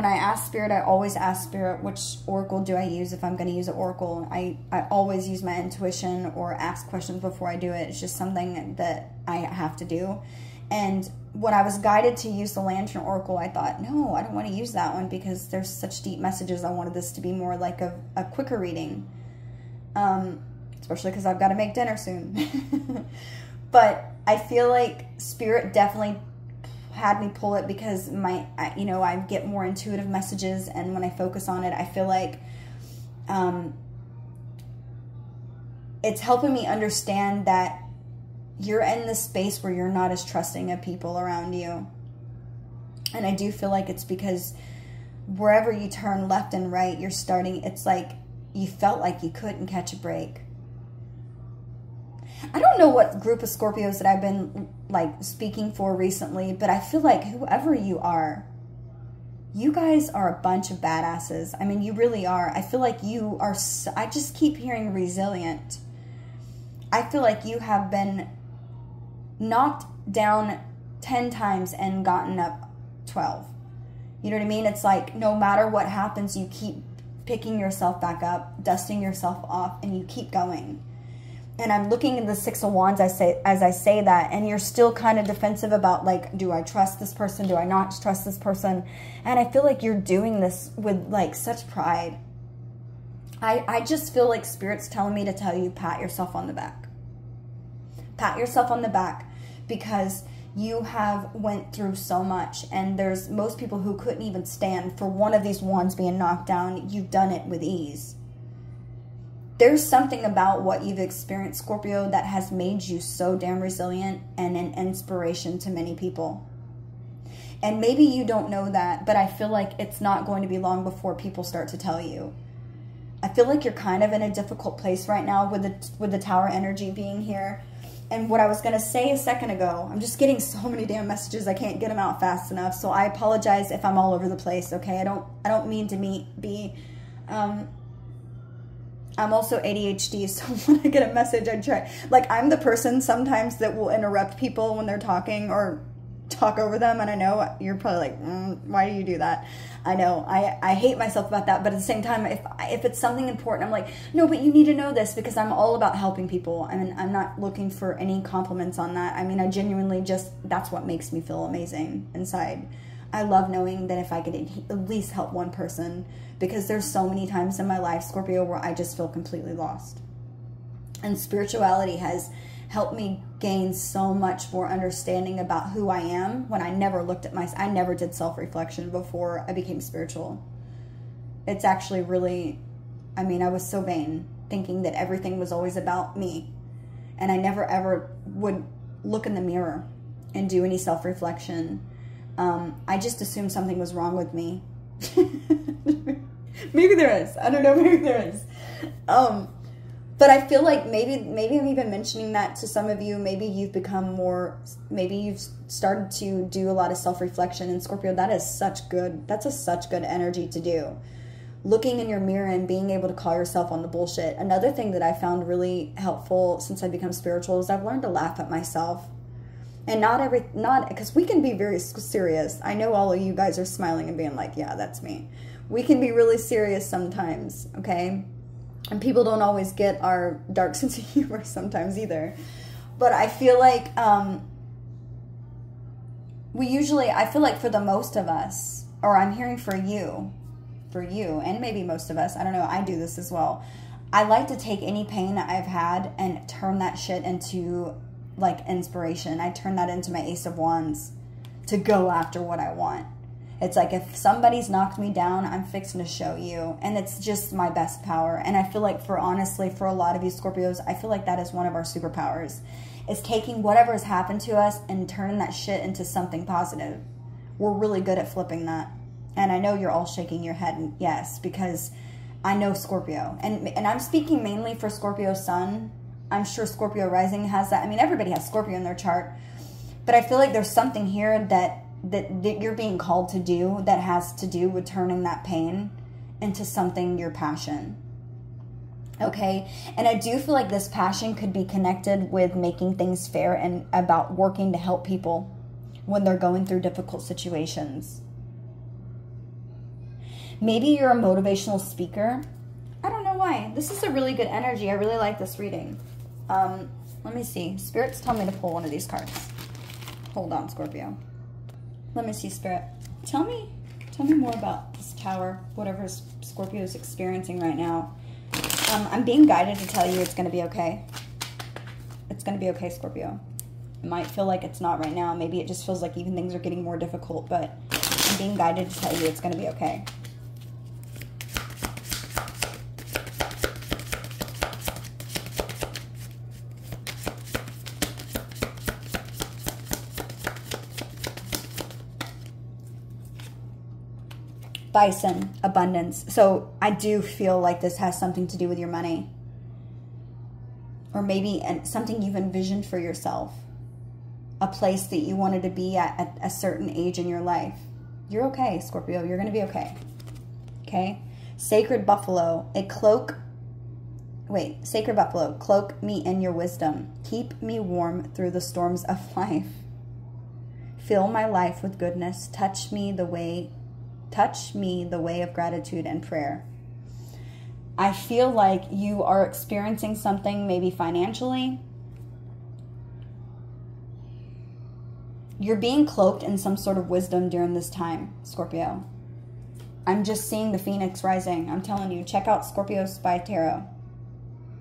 I ask Spirit, I always ask Spirit, which oracle do I use if I'm going to use an oracle? I always use my intuition or ask questions before I do it. It's just something that I have to do. And when I was guided to use the Lantern Oracle, I thought, no, I don't want to use that one because there's such deep messages. I wanted this to be more like a quicker reading. Especially because I've got to make dinner soon. But I feel like Spirit definitely had me pull it because I get more intuitive messages, and when I focus on it, I feel like it's helping me understand that you're in this space where you're not as trusting of people around you. And I do feel like it's because wherever you turn left and right, it's like you felt like you couldn't catch a break. I don't know what group of Scorpios that I've been like speaking for recently, but I feel like whoever you are, you guys are a bunch of badasses. I mean, you really are. I feel like you are, I just keep hearing resilient. I feel like you have been knocked down 10 times and gotten up 12. You know what I mean? It's like no matter what happens, you keep picking yourself back up, dusting yourself off, and you keep going. And I'm looking at the Six of Wands as I say that, and you're still kind of defensive about, like, do I trust this person? Do I not trust this person? And I feel like you're doing this with, like, such pride. I just feel like Spirit's telling me to tell you, pat yourself on the back. Pat yourself on the back because you have went through so much, and there's most people who couldn't even stand for one of these wands being knocked down. You've done it with ease. There's something about what you've experienced, Scorpio, that has made you so damn resilient and an inspiration to many people. And maybe you don't know that, but I feel like it's not going to be long before people start to tell you. I feel like you're kind of in a difficult place right now with the Tower energy being here. And what I was going to say a second ago, I'm just getting so many damn messages, I can't get them out fast enough. So I apologize if I'm all over the place, okay? I don't mean to be I'm also ADHD, so when I get a message, I try. Like, I'm the person sometimes that will interrupt people when they're talking, or talk over them. And I know you're probably like, why do you do that? I know I hate myself about that. But at the same time, if it's something important, I'm like, no, but you need to know this, because I'm all about helping people. I mean, I'm not looking for any compliments on that. I mean, I genuinely just, that's what makes me feel amazing inside. I love knowing that if I could at least help one person, because there's so many times in my life, Scorpio, where I just feel completely lost. And spirituality has helped me gain so much more understanding about who I am, when I never looked at I never did self-reflection before I became spiritual. It's actually really, I mean, I was so vain, thinking that everything was always about me. And I never ever would look in the mirror and do any self-reflection. I just assumed something was wrong with me. Maybe there is. I don't know, maybe there is. But I feel like maybe I'm even mentioning that to some of you. Maybe you've become more, maybe you've started to do a lot of self-reflection. And Scorpio, that's such good energy to do. Looking in your mirror and being able to call yourself on the bullshit. Another thing that I found really helpful since I've become spiritual is I've learned to laugh at myself. And not because we can be very serious. I know all of you guys are smiling and being like, yeah, that's me. We can be really serious sometimes, okay? And people don't always get our dark sense of humor sometimes either. But I feel like I feel like for the most of us, or I'm hearing for you, and maybe most of us, I don't know, I do this as well. I like to take any pain that I've had and turn that shit into like inspiration. I turn that into my Ace of Wands to go after what I want. It's like, if somebody's knocked me down, I'm fixing to show you. And it's just my best power. And I feel like honestly, for a lot of you Scorpios, I feel like that is one of our superpowers. Is taking whatever has happened to us and turning that shit into something positive. We're really good at flipping that. And I know you're all shaking your head, yes, because I know Scorpio. And I'm speaking mainly for Scorpio Sun. I'm sure Scorpio Rising has that. I mean, everybody has Scorpio in their chart. But I feel like there's something here that you're being called to do that has to do with turning that pain into something your passion. Okay? And I do feel like this passion could be connected with making things fair and about working to help people when they're going through difficult situations. Maybe you're a motivational speaker. I don't know why. This is a really good energy. I really like this reading. Let me see. Spirits tell me to pull one of these cards. Hold on, Scorpio. Let me see, Spirit. Tell me more about this tower, whatever Scorpio is experiencing right now. I'm being guided to tell you it's going to be okay. It's going to be okay, Scorpio. It might feel like it's not right now. Maybe it just feels like even things are getting more difficult, but I'm being guided to tell you it's going to be okay. Bison, abundance. So I do feel like this has something to do with your money. Or maybe something you've envisioned for yourself. A place that you wanted to be at a certain age in your life. You're okay, Scorpio. You're going to be okay. Okay? Sacred buffalo. Sacred buffalo. Cloak me in your wisdom. Keep me warm through the storms of life. Fill my life with goodness. Touch me the way of gratitude and prayer. I feel like you are experiencing something maybe financially. You're being cloaked in some sort of wisdom during this time, Scorpio. I'm just seeing the Phoenix rising. I'm telling you, check out Scorpio Spy Tarot.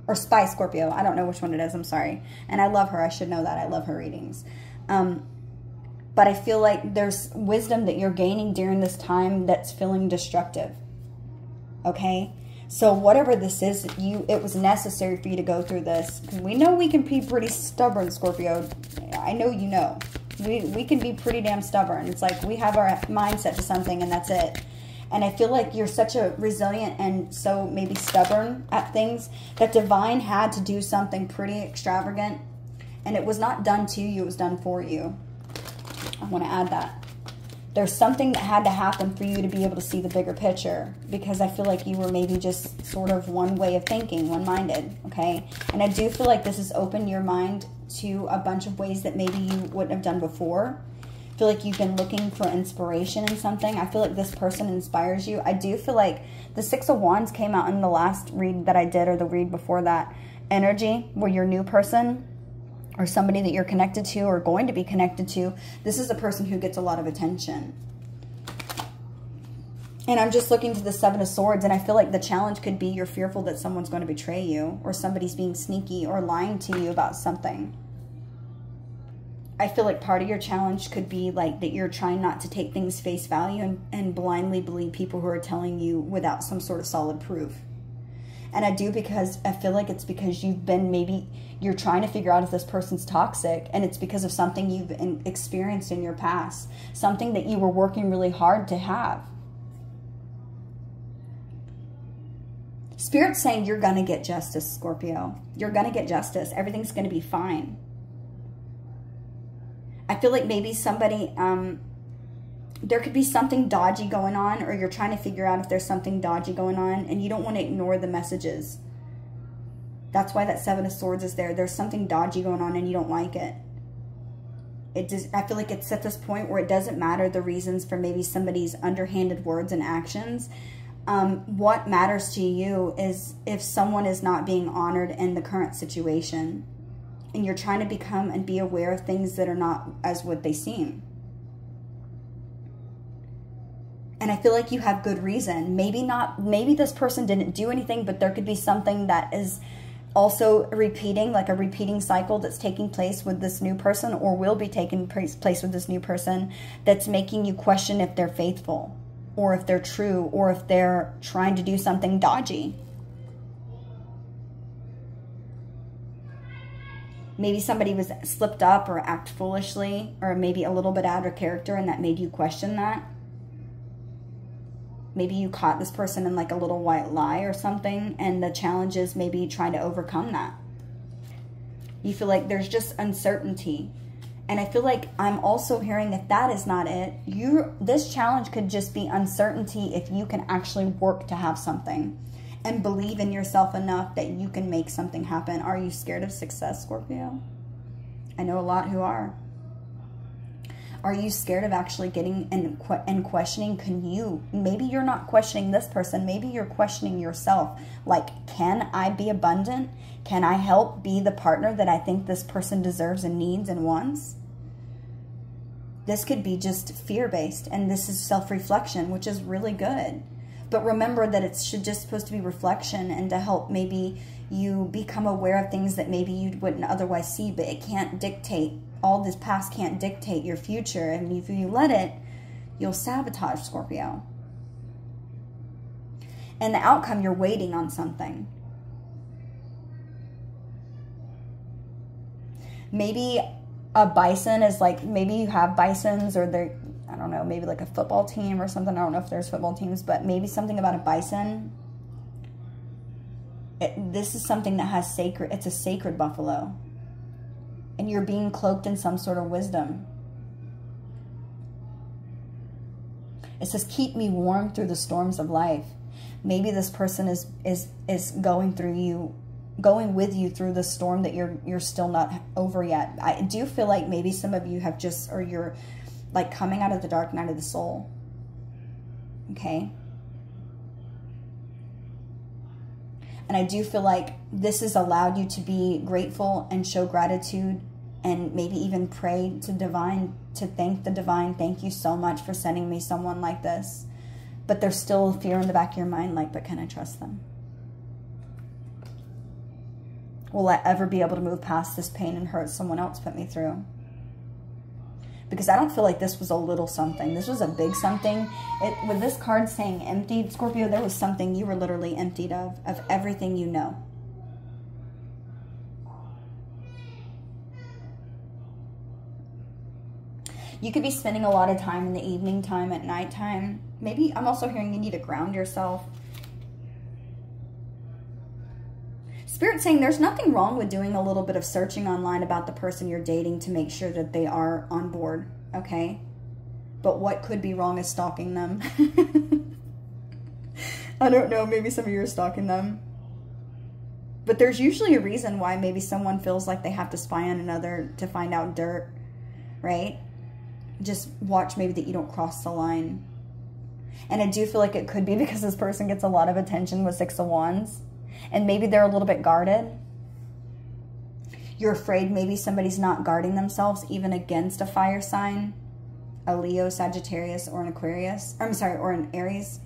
Or Spy Scorpio. I don't know which one it is. I'm sorry. And I love her. I should know that. I love her readings. But I feel like there's wisdom that you're gaining during this time that's feeling destructive. Okay? So whatever this is, it was necessary for you to go through this. We know we can be pretty stubborn, Scorpio. I know you know. We can be pretty damn stubborn. It's like we have our mindset to something and that's it. And I feel like you're such a resilient and so maybe stubborn at things that Divine had to do something pretty extravagant. And it was not done to you, it was done for you. I want to add that. There's something that had to happen for you to be able to see the bigger picture, because I feel like you were maybe just sort of one way of thinking, one-minded, okay? And I do feel like this has opened your mind to a bunch of ways that maybe you wouldn't have done before, feel like you've been looking for inspiration in something. I feel like this person inspires you. I do feel like the Six of Wands came out in the last read that I did, or the read before that. Energy, where your new person or somebody that you're connected to or going to be connected to, this is a person who gets a lot of attention. And I'm just looking to the Seven of Swords, and I feel like the challenge could be you're fearful that someone's going to betray you, or somebody's being sneaky or lying to you about something. I feel like part of your challenge could be like that you're trying not to take things face value and blindly believe people who are telling you without some sort of solid proof. And I do, because I feel like it's because you've been, maybe you're trying to figure out if this person's toxic, and it's because of something you've experienced in your past, something that you were working really hard to have. Spirit's saying you're going to get justice, Scorpio. You're going to get justice. Everything's going to be fine. I feel like maybe somebody, there could be something dodgy going on, or you're trying to figure out if there's something dodgy going on, and you don't want to ignore the messages. That's why that Seven of Swords is there. There's something dodgy going on and you don't like it. I feel like it's at this point where it doesn't matter the reasons for maybe somebody's underhanded words and actions. What matters to you is if someone is not being honored in the current situation, and you're trying to become and be aware of things that are not as what they seem. And I feel like you have good reason. Maybe this person didn't do anything, but there could be something that is also repeating, like a repeating cycle that's taking place with this new person, or will be taking place with this new person, that's making you question if they're faithful, or if they're true, or if they're trying to do something dodgy. Maybe somebody was slipped up or act foolishly, or maybe a little bit out of character, and that made you question that. Maybe you caught this person in like a little white lie or something, and the challenge is maybe trying to overcome that. You feel like there's just uncertainty. And I feel like I'm also hearing, if that is not it, this challenge could just be uncertainty if you can actually work to have something and believe in yourself enough that you can make something happen. Are you scared of success, Scorpio? I know a lot who are. Are you scared of actually getting and questioning? Maybe you're not questioning this person. Maybe you're questioning yourself. Like, can I be abundant? Can I help be the partner that I think this person deserves and needs and wants? This could be just fear-based, and this is self-reflection, which is really good. But remember that it's just supposed to be reflection, and to help maybe you become aware of things that maybe you wouldn't otherwise see, but it can't dictate. All this past can't dictate your future, and if you let it, you'll sabotage, Scorpio. And the outcome, you're waiting on something. Maybe a bison is like, maybe you have bisons, or they're, I don't know, maybe like a football team or something. I don't know if there's football teams, but maybe something about a bison. This is something that has it's a sacred buffalo. And you're being cloaked in some sort of wisdom. It says, keep me warm through the storms of life. Maybe this person is going with you through the storm that you're still not over yet. I do feel like maybe some of you have just, or you're like coming out of the dark night of the soul. Okay? And I do feel like this has allowed you to be grateful and show gratitude, and maybe even pray to divine, to thank the divine. Thank you so much for sending me someone like this. But there's still fear in the back of your mind, like, but can I trust them? Will I ever be able to move past this pain and hurt someone else put me through? Because I don't feel like this was a little something. This was a big something. With this card saying emptied, Scorpio, there was something you were literally emptied of everything you know. You could be spending a lot of time in the evening time, at nighttime. Maybe I'm also hearing you need to ground yourself. Spirit's saying there's nothing wrong with doing a little bit of searching online about the person you're dating to make sure that they are on board, okay? But what could be wrong is stalking them. I don't know, maybe some of you are stalking them. But there's usually a reason why maybe someone feels like they have to spy on another to find out dirt, right? just watch maybe that you don't cross the line. And I do feel like it could be because this person gets a lot of attention with 6 of Wands. And maybe they're a little bit guarded. You're afraid maybe somebody's not guarding themselves even against a fire sign. A Leo, Sagittarius, or an Aquarius. I'm sorry, or an Aries.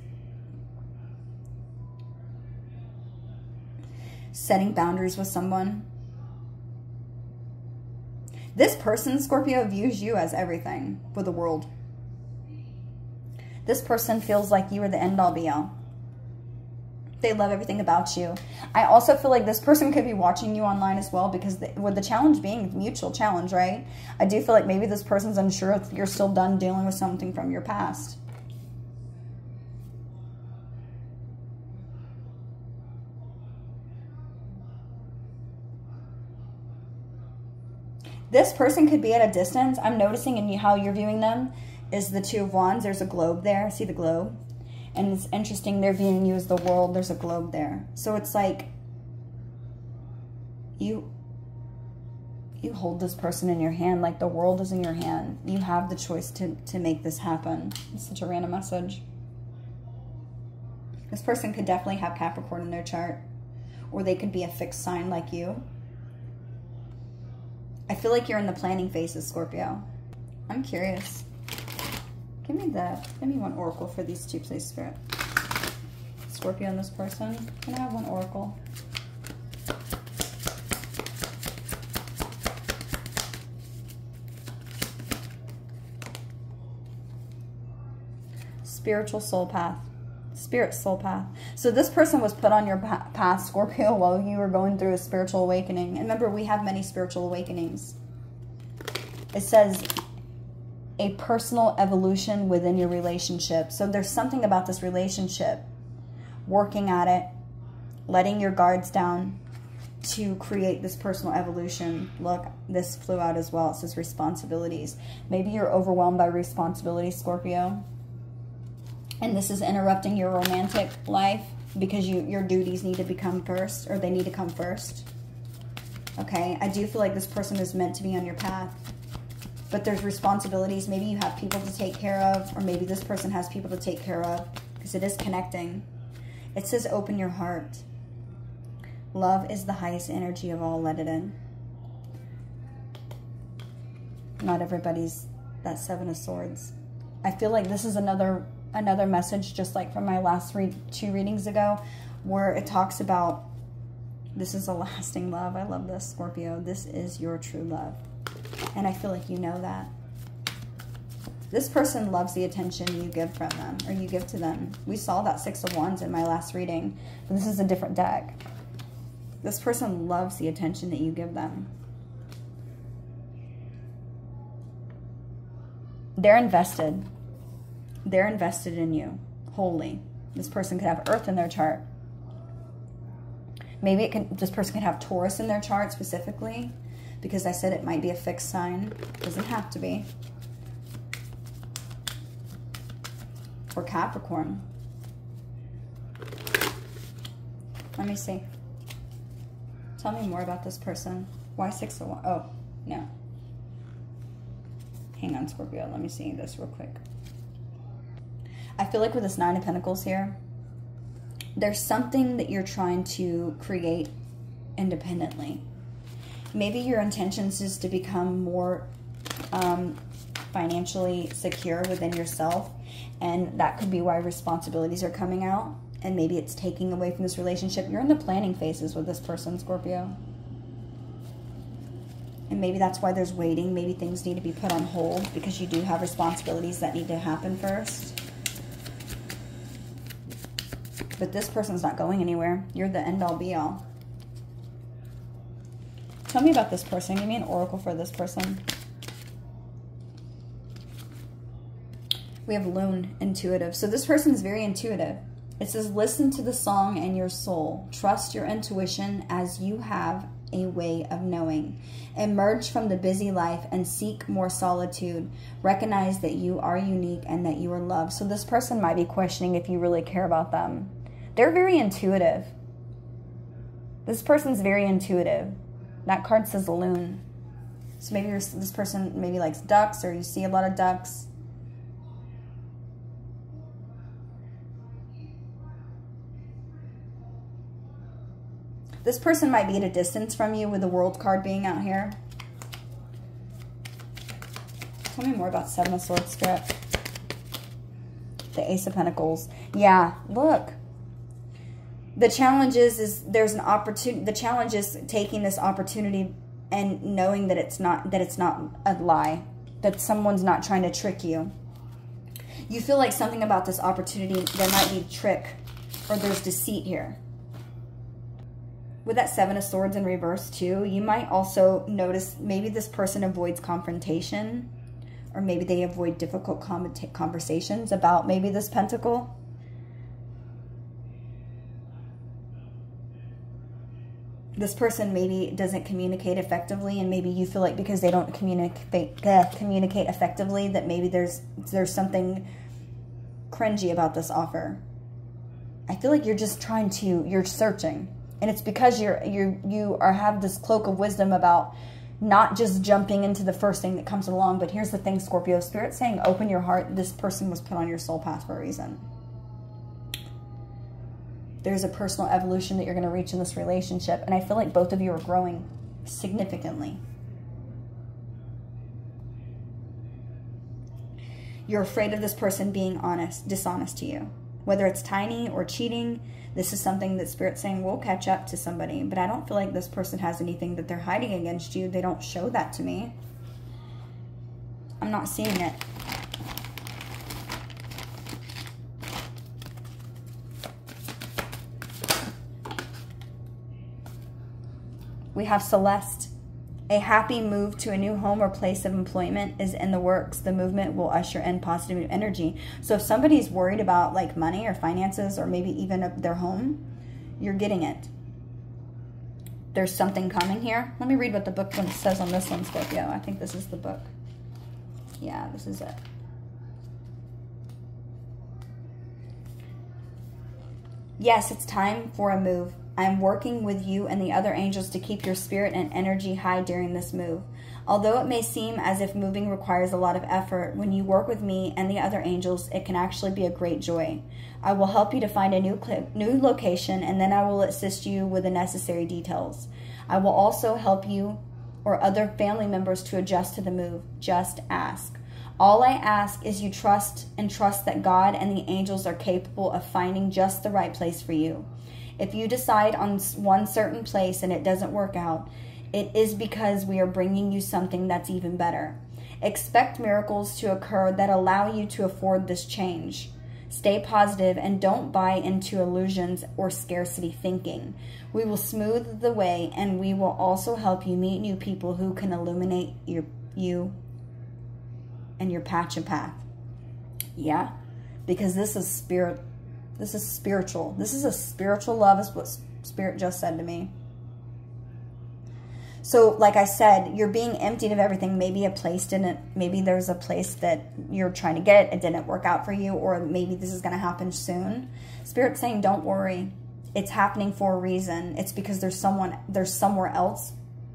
Setting boundaries with someone. This person, Scorpio, views you as everything for the world. This person feels like you are the end-all be-all. They love everything about you. I also feel like this person could be watching you online as well, because with the challenge being mutual challenge, right? I do feel like maybe this person's unsure if you're still done dealing with something from your past. This person could be at a distance. I'm noticing in how you're viewing them is the 2 of Wands. There's a globe there. See the globe? And it's interesting. They're viewing you as the world. There's a globe there. So it's like you hold this person in your hand like the world is in your hand. You have the choice to make this happen. It's such a random message. This person could definitely have Capricorn in their chart. Or they could be a fixed sign like you. I feel like you're in the planning phases, Scorpio. I'm curious. Give me one oracle for these two, please, Spirit. Scorpio and this person. Can I have one oracle? Spiritual soul path. Spirit soul path. So this person was put on your path, Scorpio, while you were going through a spiritual awakening. And remember, we have many spiritual awakenings. It says a personal evolution within your relationship. So there's something about this relationship, working at it, letting your guards down to create this personal evolution. Look, this flew out as well. It says responsibilities. Maybe you're overwhelmed by responsibilities, Scorpio. And this is interrupting your romantic life because your duties need to become first, or they need to come first. Okay, I do feel like this person is meant to be on your path. But there's responsibilities. Maybe you have people to take care of, or maybe this person has people to take care of, because it is connecting. It says open your heart. Love is the highest energy of all. Let it in. Not everybody's that 7 of Swords. I feel like this is another message, just like from my last 2 readings ago, where it talks about this is a lasting love. I love this, Scorpio. This is your true love. And I feel like you know that. This person loves the attention you give from them, or you give to them. We saw that 6 of Wands in my last reading, but this is a different deck. This person loves the attention that you give them. They're invested. They're invested in you wholly. This person could have Earth in their chart. Maybe this person could have Taurus in their chart specifically, because I said it might be a fixed sign. Doesn't have to be. Or Capricorn. Let me see. Tell me more about this person. Why 6 of Wands? Oh, no. Hang on, Scorpio. Let me see this real quick. I feel like with this 9 of Pentacles here, there's something that you're trying to create independently. Maybe your intentions is to become more financially secure within yourself, and that could be why responsibilities are coming out, and maybe it's taking away from this relationship. You're in the planning phases with this person, Scorpio. And maybe that's why there's waiting. Maybe things need to be put on hold because you do have responsibilities that need to happen first. But this person's not going anywhere. You're the end-all be-all. Tell me about this person. Give me an oracle for this person. We have Loon, intuitive. So this person is very intuitive. It says, listen to the song and your soul. Trust your intuition as you have a way of knowing. Emerge from the busy life and seek more solitude. Recognize that you are unique and that you are loved. So this person might be questioning if you really care about them. They're very intuitive. This person's very intuitive. That card says Loon. So maybe this person maybe likes ducks, or you see a lot of ducks. This person might be at a distance from you with the World card being out here. Tell me more about Seven of Swords, Spirit. The Ace of Pentacles. Yeah, look. The challenge is there's an opportunity. The challenge is taking this opportunity and knowing that it's not a lie, that someone's not trying to trick you. You feel like something about this opportunity, there might be trick or there's deceit here. With that Seven of Swords in reverse too, you might also notice maybe this person avoids confrontation, or maybe they avoid difficult conversations about maybe this pentacle. This person maybe doesn't communicate effectively, and maybe you feel like because they don't communicate effectively that maybe there's something cringy about this offer. I feel like you're just you're searching. And it's because you have this cloak of wisdom about not just jumping into the first thing that comes along. But here's the thing, Scorpio. Spirit's saying open your heart. This person was put on your soul path for a reason. There's a personal evolution that you're going to reach in this relationship. And I feel like both of you are growing significantly. You're afraid of this person being dishonest to you. Whether it's tiny or cheating, this is something that Spirit's saying will catch up to somebody. But I don't feel like this person has anything that they're hiding against you. They don't show that to me. I'm not seeing it. We have Celeste. A happy move to a new home or place of employment is in the works. The movement will usher in positive energy. So if somebody's worried about like money or finances or maybe even their home, you're getting it. There's something coming here. Let me read what the book says on this one, Scorpio. I think this is the book. Yeah, this is it. Yes, it's time for a move. I'm working with you and the other angels to keep your spirit and energy high during this move. Although it may seem as if moving requires a lot of effort, when you work with me and the other angels, it can actually be a great joy. I will help you to find a new location, and then I will assist you with the necessary details. I will also help you or other family members to adjust to the move. Just ask. All I ask is you trust that God and the angels are capable of finding just the right place for you. If you decide on one certain place and it doesn't work out, it is because we are bringing you something that's even better. Expect miracles to occur that allow you to afford this change. Stay positive and don't buy into illusions or scarcity thinking. We will smooth the way, and we will also help you meet new people who can illuminate you and your patch of path. Yeah, because this is spirit. This is spiritual. This is a spiritual love, is what Spirit just said to me. So, like I said, you're being emptied of everything. Maybe a place didn't, maybe there's a place that you're trying to get, it didn't work out for you, or maybe this is going to happen soon. Spirit's saying, don't worry. It's happening for a reason. It's because there's somewhere else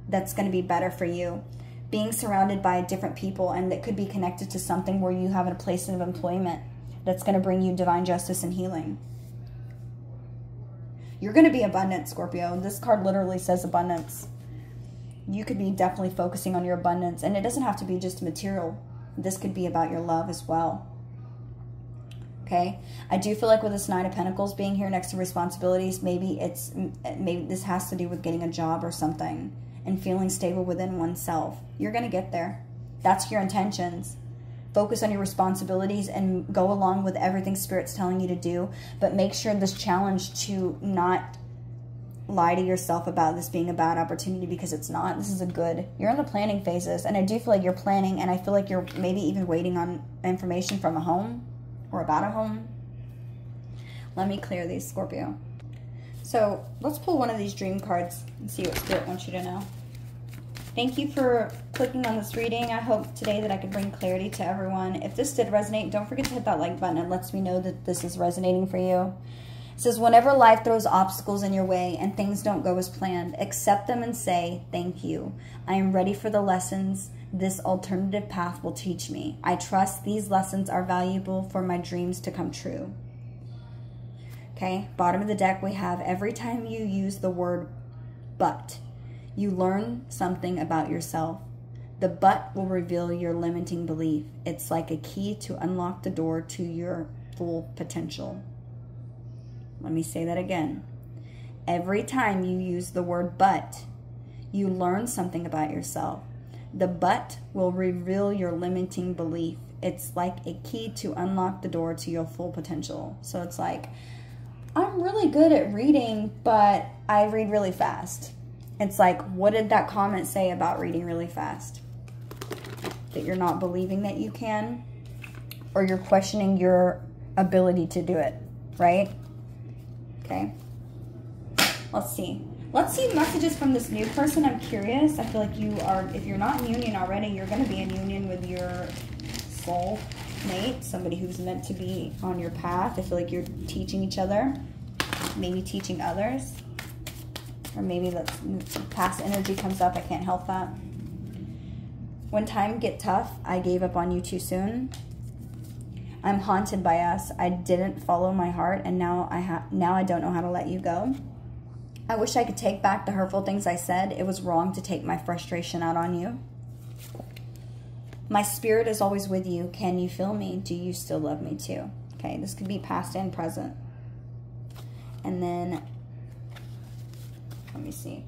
that's going to be better for you. Being surrounded by different people, and that could be connected to something where you have a place of employment that's going to bring you divine justice and healing. You're going to be abundant, Scorpio. This card literally says abundance. You could be definitely focusing on your abundance. And it doesn't have to be just material. This could be about your love as well. Okay? I do feel like with this Nine of Pentacles being here next to responsibilities, maybe this has to do with getting a job or something and feeling stable within oneself. You're going to get there. That's your intentions. Focus on your responsibilities and go along with everything Spirit's telling you to do. But make sure this challenge to not lie to yourself about this being a bad opportunity, because it's not. This is a good. You're in the planning phases, and I do feel like you're planning, and I feel like you're maybe even waiting on information from a home or about a home. Let me clear these, Scorpio. So let's pull one of these dream cards and see what Spirit wants you to know. Thank you for clicking on this reading. I hope today that I could bring clarity to everyone. If this did resonate, don't forget to hit that like button. It lets me know that this is resonating for you. It says, whenever life throws obstacles in your way and things don't go as planned, accept them and say, thank you. I am ready for the lessons this alternative path will teach me. I trust these lessons are valuable for my dreams to come true. Okay, bottom of the deck we have, every time you use the word but, you learn something about yourself. The but will reveal your limiting belief. It's like a key to unlock the door to your full potential. Let me say that again. Every time you use the word but, you learn something about yourself. The but will reveal your limiting belief. It's like a key to unlock the door to your full potential. So it's like, I'm really good at reading, but I read really fast. It's like, what did that comment say about reading really fast? That you're not believing that you can, or you're questioning your ability to do it, right? Okay. Let's see. Let's see messages from this new person. I'm curious. I feel like you are, if you're not in union already, you're going to be in union with your soul mate, somebody who's meant to be on your path. I feel like you're teaching each other, maybe teaching others, or maybe past energy comes up. I can't help that. When time get tough, I gave up on you too soon. I'm haunted by us. I didn't follow my heart, and now I don't know how to let you go. I wish I could take back the hurtful things I said. It was wrong to take my frustration out on you. My spirit is always with you. Can you feel me? Do you still love me too? Okay, this could be past and present. And then, let me see.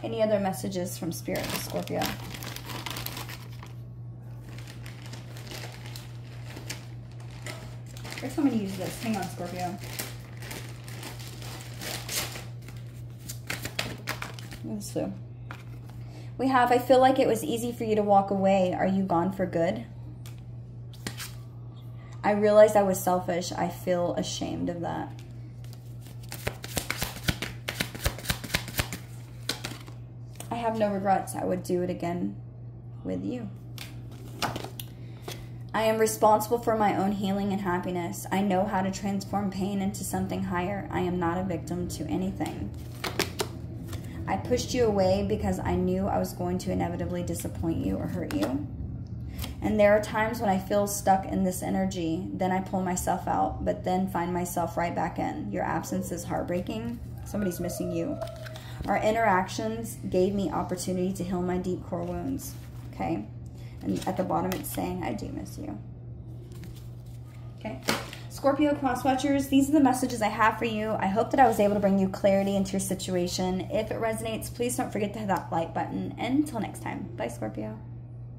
Any other messages from Spirit to Scorpio? They're telling me to use this. Hang on, Scorpio. We have, I feel like it was easy for you to walk away. Are you gone for good? I realized I was selfish. I feel ashamed of that. I have no regrets. I would do it again with you. I am responsible for my own healing and happiness. I know how to transform pain into something higher. I am not a victim to anything. I pushed you away because I knew I was going to inevitably disappoint you or hurt you. And there are times when I feel stuck in this energy. Then I pull myself out, but then find myself right back in. Your absence is heartbreaking. Somebody's missing you. Our interactions gave me opportunity to heal my deep core wounds. Okay? And at the bottom it's saying, I do miss you. Okay? Scorpio cross watchers, these are the messages I have for you. I hope that I was able to bring you clarity into your situation. If it resonates, please don't forget to hit that like button. And until next time, bye Scorpio.